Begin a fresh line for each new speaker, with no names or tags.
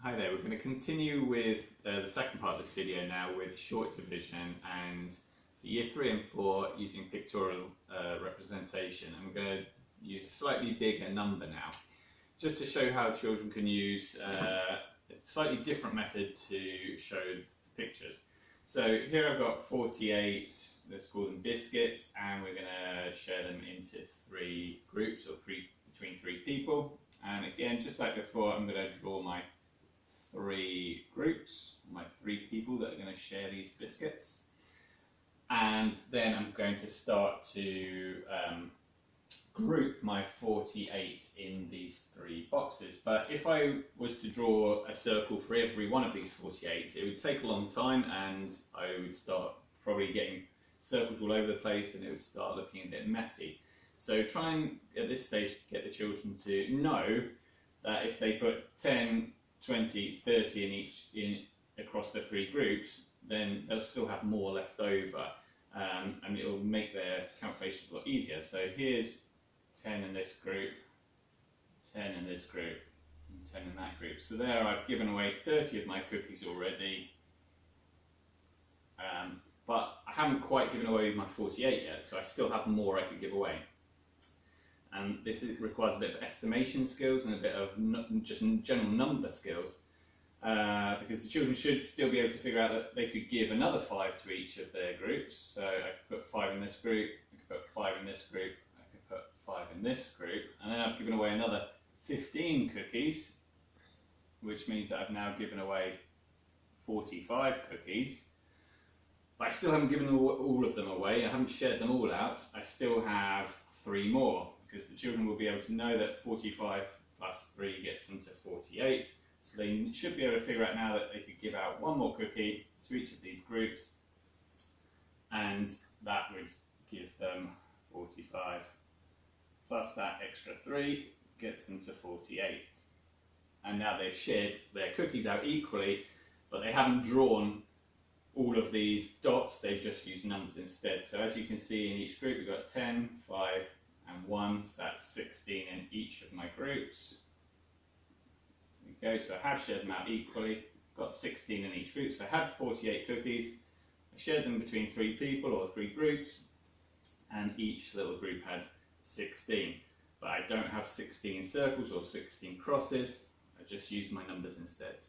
Hi there, we're going to continue with the second part of this video now with short division and for year 3 and 4 using pictorial representation. And we're going to use a slightly bigger number now just to show how children can use a slightly different method to show the pictures. So here I've got 48, let's call them biscuits, and we're going to share them into 3 groups or between 3 people. And again, just like before, I'm going to draw my 3 groups, my 3 people that are going to share these biscuits, and then I'm going to start to group my 48 in these 3 boxes. But if I was to draw a circle for every one of these 48, it would take a long time and I would start probably getting circles all over the place and it would start looking a bit messy. So try and at this stage get the children to know that if they put 10, 20, 30 across the 3 groups, then they'll still have more left over, and it will make their calculations a lot easier. So here's 10 in this group, 10 in this group, and 10 in that group. So there I've given away 30 of my cookies already, but I haven't quite given away my 48 yet, so I still have more I could give away. And this requires a bit of estimation skills and a bit of just general number skills, because the children should still be able to figure out that they could give another 5 to each of their groups. So I could put 5 in this group, I could put 5 in this group, I could put 5 in this group, and then I've given away another 15 cookies, which means that I've now given away 45 cookies. But I still haven't given all of them away, I haven't shared them all out, I still have 3 more. Because the children will be able to know that 45 plus 3 gets them to 48. So they should be able to figure out now that they could give out 1 more cookie to each of these groups, and that would give them 45 plus that extra 3 gets them to 48. And now they've shared their cookies out equally, but they haven't drawn all of these dots, they've just used numbers instead. So as you can see in each group we've got 10, 5, and 1, so that's 16 in each of my groups. There we go, so I have shared them out equally, got 16 in each group, so I had 48 cookies, I shared them between 3 people or 3 groups, and each little group had 16. But I don't have 16 circles or 16 crosses, I just used my numbers instead.